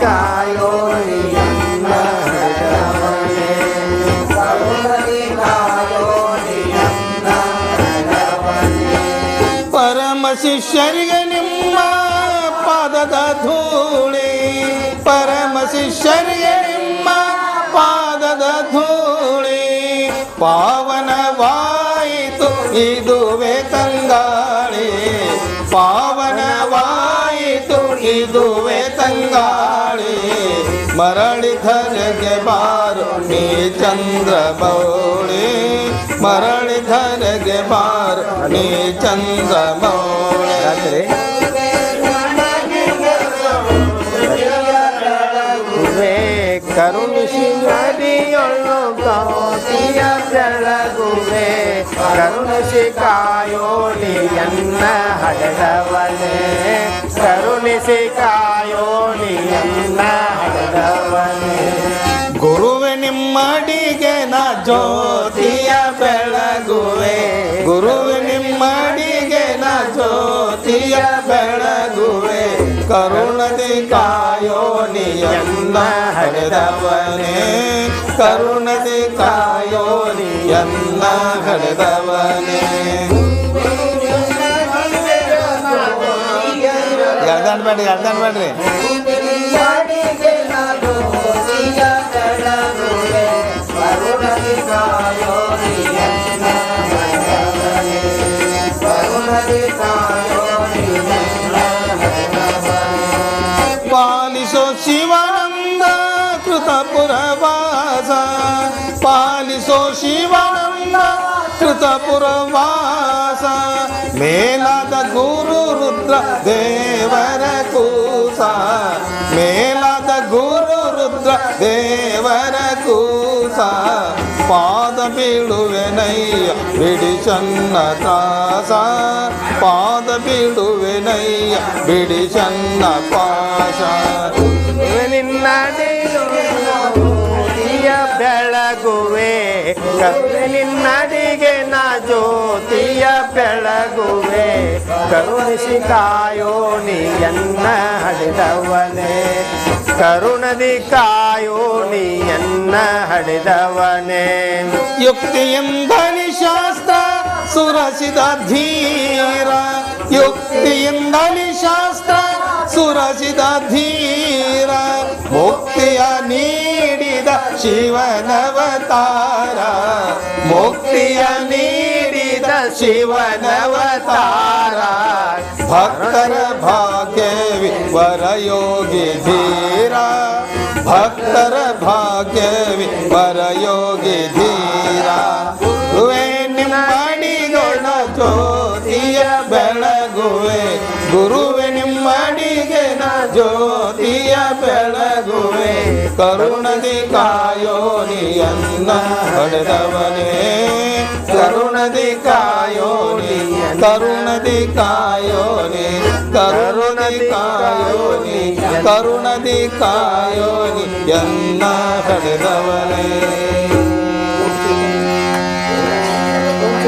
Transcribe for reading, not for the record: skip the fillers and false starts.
ಕಾಯೋ ನಿನ್ನ ಹೃದಯವನೇ ಕರುಣದಿ ಕಾಯೋ ನಿನ್ನ ಹೃದಯವನೇ ಪರಮ ಶಿಷ್ಯರಿಗೆ ನಿಮ್ಮ ಪಾದದ ಧೂಳಿ ಪರಮ ಶಿಷ್ಯರಿಗೆ ನಿಮ್ಮ ಪಾದದ ಧೂಳಿ ಪಾವನವಾಯಿತು ಇದುವೆ ತಂಗಾಳಿ ಪಾವನವಾಯಿತು ಇದುವೆ ತಂಗಾಳಿ ಮರಳಿ ಧರೆಗೆ ಬಾರು ನೀ ಚಂದ್ರ ಮೌಳಿ ಮರಳಿ ಧರೆಗೆ ಬಾರು ನೀ ಚಂದ್ರ ಮೌಳಿ ಕರುಣಿಸಿ ನದಿಯೊಳ್ಳು ಜ್ಯೋತಿಯ ಬೆಳಗುವೆ ಕರುಣಿಸಿ ಕಾಯೋಣಿ ಎನ್ನ ಹಡೆದವನೇ ಕರುಣಿಸಿ ಕಾಯೋಣಿ ಎನ್ನ ಹಡೆದವನೇ ಗುರುವೆ ನಿಮ್ಮಡಿಗೆ ನಾ ಜ್ಯೋತಿಯ ಬೆಳಗುವೆ ಗುರುವೆ ನಿಮ್ಮಡಿಗೆ ನಾ ಜ್ಯೋತಿಯ ಬೆಳಗುವೆ ಕರುಣದಿ ಕಾಯೋಣಿ ಎನ್ನ ಹಡೆದವನೇ ಕರುಣದಿ ಕಾಯೋಣಿ ಎನ್ನ ಹಡೆದವನೇ ಅರ್ಧನ್ಬೇಡ್ರಿ ಪಾಲಿಸೋ ಶಿವಾನಂದ ಕೃತಪುರವಾಸ ಪಾಲಿಸೋ ಶಿವಾನಂದ ಕೃತಪುರವಾಸ ಮೇಲಾದ ಗುರು ರುದ್ರ ದೇವರ ಕೂಸ ಮೇಲಾದ ಗುರು ರುದ್ರ ದೇವರ ಕೂಸ ಪಾದ ಬೀಳುವೆನಯ್ಯ ಬಿಡಿ ಚನ್ನ ತ್ರಾಸ ಪಾದ ಬೀಳುವೆನಯ್ಯ ಬಿಡಿ ಚನ್ನ ಪಾಶ ನಿನ್ನಡಿಯ ಬೆಳಗುವೆ ನಿನ್ನಡಿಗೆ ನಾ ಜ್ಯೋತಿಯ ಬೆಳಗುವೆ ಕರುಣಿಸಿ ಕಾಯೋಣಿ ಎನ್ನ ಹಡೆದವನೇ ಕರುಣದಿ ಕಾಯೋಣಿ ಎನ್ನ ಹಡೆದವನೇ ಯುಕ್ತಿಯಿಂದಲಿ ಶಾಸ್ತ್ರ ಸುರಸಿದ ಧೀರ ಯುಕ್ತಿಯಿಂದಲಿ ಶಾಸ್ತ್ರ ಸುರಸಿದ ಧೀರ ಮುಕ್ತಿಯ ನೀಡಿದ ಶಿವನವತಾರ ಮುಕ್ತಿಯ ನೀಡಿದ ಶಿವನವತಾರ ಭಕ್ತರ ಭಾಗ್ಯವಿ ವರಯೋಗಿ ಧೀರ ಭಕ್ತರ ಭಾಗ್ಯವಿ ವರಯೋಗಿ ಧೀರ ಗುರುವೆ ನಿಮ್ಮಡಿಗಳ ಜ್ಯೋತಿಯ ಬೆಳಗುವೆ ಗುರುವೆ ನಿಮ್ಮಡಿಗೆ ನ ಜ್ಯೋತಿಯ ಬೆಳಗುವೆ ಕರುಣದಿ ಕಾಯೋಣಿ ಎನ್ನ ಹಡೆದವನೇ ಕರುಣದಿ ಕಾಯೋಣಿ ಕರುಣದಿ ಕಾಯೋಣಿ ಕರುಣದಿ ಕಾಯೋಣಿ ಕರುಣದಿ ಕಾಯೋಣಿ ಎನ್ನ ಹಡೆದವನೇ